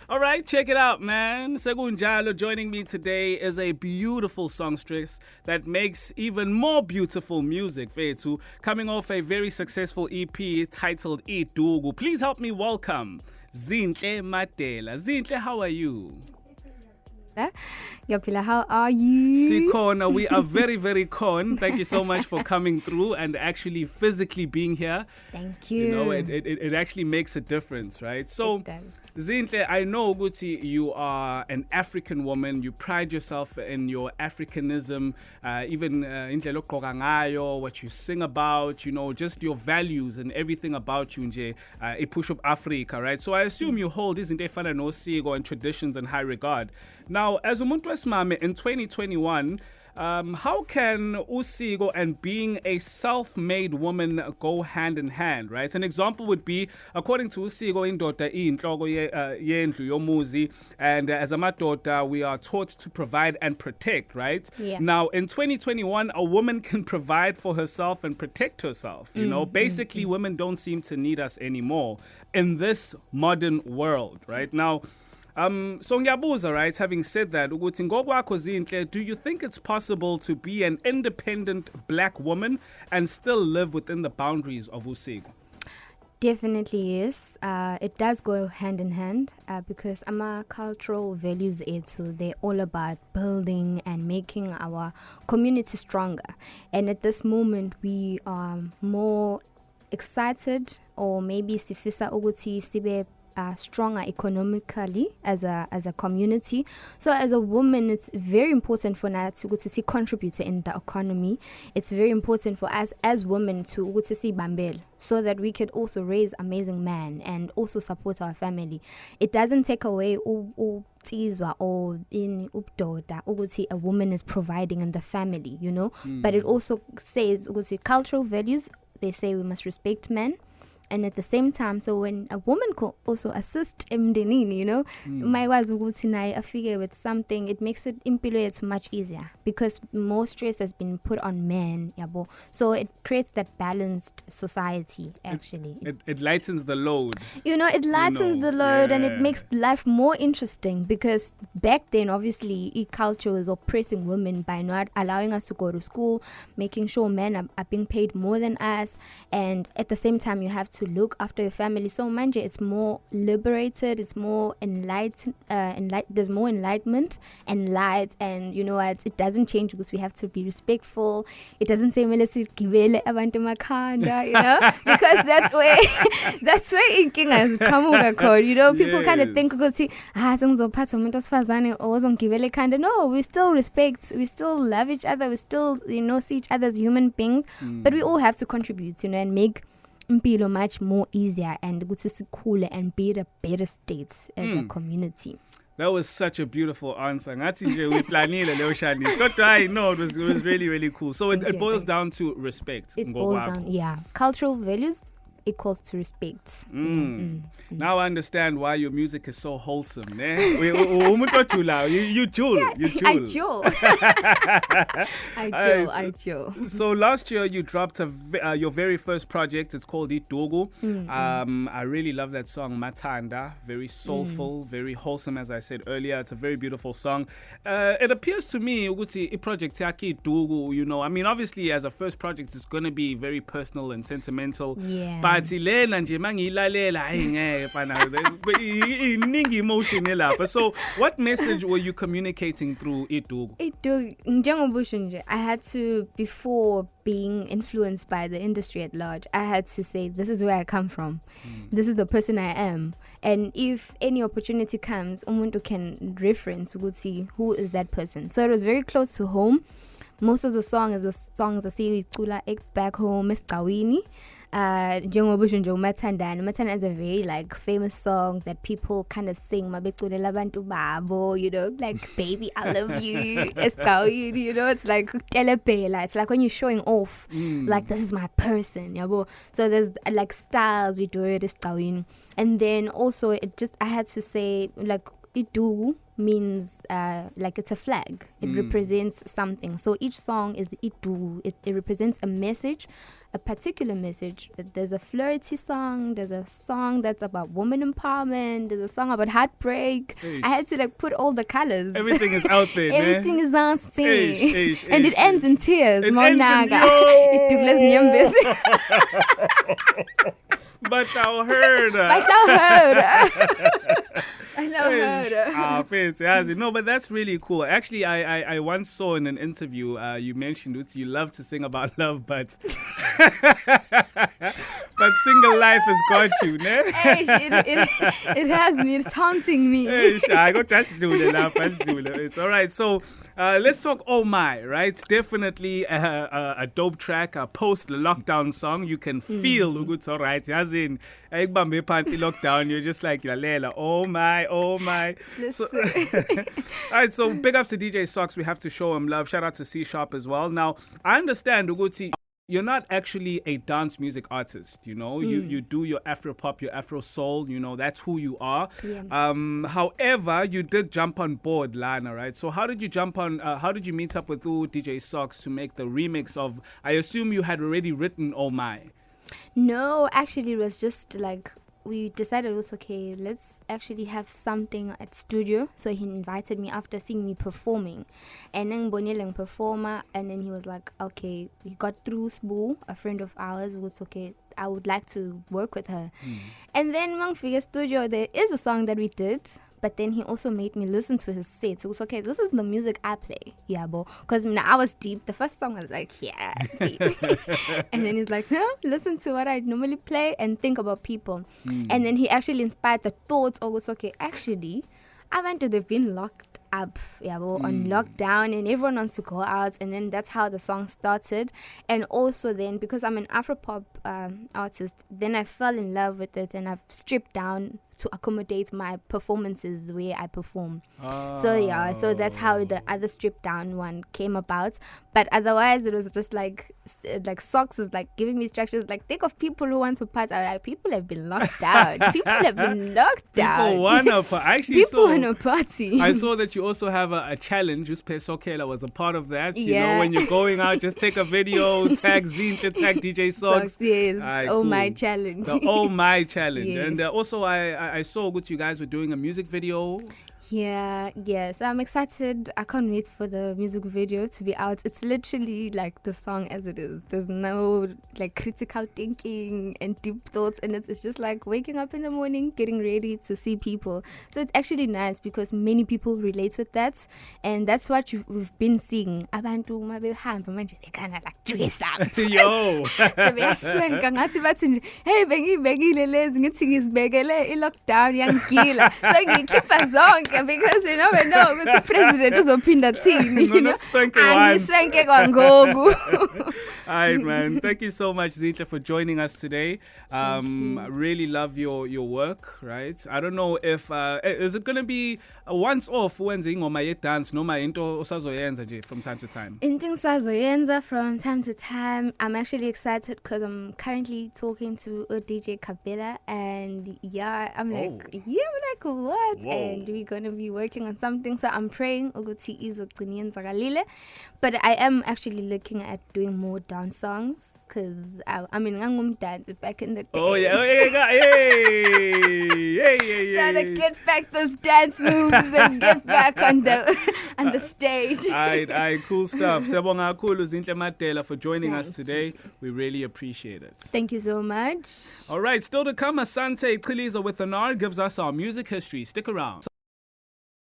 All right, check it out, man. Segunjalo joining me today is a beautiful songstress that makes even more beautiful music, Fetu, coming off a very successful EP titled Idugu. Please help me welcome Zinhle Madela. Zinhle, how are you? Yapila, how are you? Sikona, we are very, very con. Thank you so much for coming through and actually physically being here. Thank you. You know, it actually makes a difference, right? So, it does. Zinhle, I know, Guti, you are an African woman. You pride yourself in your Africanism, even indlela ogqoka ngayo, what you sing about, you know, just your values and everything about you, nje, push up Africa, right? So I assume you hold izinto efana nosiko and traditions in high regard. Now, as umuntu wesimame in 2021, how can usiko and being a self-made woman go hand in hand, right? An example would be, according to usiko, indoda iyinhloko yendlu yomuzi, and as amadoda, we are taught to provide and protect, right? Yeah. Now, in 2021, a woman can provide for herself and protect herself. You know, basically, women don't seem to need us anymore in this modern world, right? Now, so ngiyabuza, right, having said that, ukuthi ngokwakho Zinhle, do you think it's possible to be an independent black woman and still live within the boundaries of usiko? Definitely yes. It does go hand in hand because our cultural values, they're all about building and making our community stronger. And at this moment, we are more excited, or maybe sifisa ukuthi sibe stronger economically as a community. So as a woman, it's very important for us to see contribute in the economy. It's very important for us as women to see bambel, so that we could also raise amazing men and also support our family. It doesn't take away or in updoda ukuthi a woman is providing in the family, you know. But it also says cultural values. They say we must respect men. And at the same time, so when a woman could also assist emdenini, you know, my was I figure with something, it makes it impilate much easier because more stress has been put on men, yabo. So it creates that balanced society. Actually, it lightens the load. You know, it lightens the load, and it makes life more interesting because back then, obviously, culture was oppressing women by not allowing us to go to school, making sure men are being paid more than us, and at the same time, you have to look after your family. So Manja, it's more liberated, it's more enlightened, there's more enlightenment and light, and you know what, it doesn't change because we have to be respectful. It doesn't say gibele abantu makhanda, you know, because that's where inkinga ziqhamuka khona, you know. People kind of think ukuthi sengizophatha umuntu osifazane ozongibele khanda. No, we still respect, we still love each other, we still, you know, see each other as human beings, but we all have to contribute, you know, and make impilo much more easier and cool and be a better state as a community. That was such a beautiful answer. Ngathi nje uyiplanile leyo shani. But I know it was really, really cool. So it boils down to respect. It boils down, yeah. Cultural values equals to respect. Now I understand why your music is so wholesome. You jewel. I jewel. So last year you dropped your very first project. It's called Idugu. I really love that song, Matanda. Very soulful, very wholesome, as I said earlier. It's a very beautiful song. It appears to me, Uguti, project yaki Idugu, you know, I mean, obviously as a first project, it's going to be very personal and sentimental. Yeah. But nje mangilalela iningi emotion lapha. So what message were you communicating through Idugu? I had to, before being influenced by the industry at large, I had to say, this is where I come from. This is the person I am. And if any opportunity comes, umuntu can reference who is that person. So it was very close to home. Most of the songs I see back home, Escawini. Matanda is a very like famous song that people kind of sing. You know, like baby, I love you. Escawini, you know, it's like telepela. It's like when you're showing off, like this is my person. So there's like styles we do it, Escawini, and then also I had to say like idugu means like it's a flag. It represents something. So each song is idugu. It represents a message, a particular message. There's a flirty song. There's a song that's about woman empowerment. There's a song about heartbreak. I had to like put all the colors. Everything is out there. Everything is out there. And it ends in tears. Monaga. But I heard. No, but that's really cool. Actually, I once saw in an interview, you mentioned it, you love to sing about love, but but single life has got you, ne? It has me. It's haunting me. It's all right. So let's talk Oh My, right? It's definitely a dope track, a post-lockdown song. You can feel it's all right. As in, lockdown, you're just like, oh my, oh my. So, all right, so big ups to DJ SOX. We have to show him love. Shout out to C Sharp as well. Now, I understand, Uguti, you're not actually a dance music artist, you know. You do your Afro pop, your Afro soul, you know, that's who you are. Yeah. However, you did jump on board, Lana, right? So how did you jump on, how did you meet up with DJ SOX to make the remix of, I assume you had already written Oh My? No, actually it was just like, we decided it was okay, let's actually have something at studio. So he invited me after seeing me performing. And then Bonileng performer, and then he was like, okay, we got through Sbu, a friend of ours, it was okay, I would like to work with her. And then Mang Figure Studio, there is a song that we did, but then he also made me listen to his set. So it was okay, this is the music I play. Yeah, bo. Because I was deep. The first song was like, yeah, deep. And then he's like, no, listen to what I normally play and think about people. And then he actually inspired the thoughts. Oh, it's okay. Actually, I went to, they've been locked up, yeah, bo, on lockdown, and everyone wants to go out. And then that's how the song started. And also then, because I'm an Afropop artist, then I fell in love with it, and I've stripped down to accommodate my performances where I perform. So yeah, so that's how the other stripped down one came about. But otherwise, it was just like SOX is like giving me structures. Like, think of people who want to party. Like, people have been locked down. People have been locked down. People wanna actually. People wanna party. I saw that you also have a challenge. Just Pesokela was a part of that. You know, when you're going out, just take a video, tag Zinhle, tag DJ SOX. Yes. Oh, cool. My challenge. The Oh My challenge. Yes. And also I saw what you guys were doing a music video. Yeah, yes. I'm excited. I can't wait for the music video to be out. It's literally like the song as it is. There's no like critical thinking and deep thoughts, and it's just like waking up in the morning, getting ready to see people. So it's actually nice because many people relate with that, and that's what we've been seeing. Abantu mabehamba manje they kind of like dress up. Yo. So beyaswenka ngathi bathi hey bengibekile lezi ngithi ngizibekele i-lockdown yangigila. So ngikhipha zonke because you never know ukuthi president uzophinda thini, you know. Angiswenke kwangoku. All right, man. Thank you so much, Zinhle, for joining us today. I really love your work, right? I don't know if is it going to be once off when ingoma ye dance noma into osazoyenza nje from time to time? Into sazoyenza from time to time. I'm actually excited because I'm currently talking to a DJ Kabela, and yeah, I'm like, what? Whoa. And we're going to be working on something, so I'm praying ukuthi izogcina yenzakalile. But I am actually looking at doing more dance songs because I mean dance back in the day. Oh yeah, So to get back those dance moves and get back on the stage. Alright, cool stuff. Siyabonga kakhulu Zinhle Madela for joining us today. We really appreciate it. Thank you so much. All right, still to come, Asante Chiliza with an R gives us our music history. Stick around.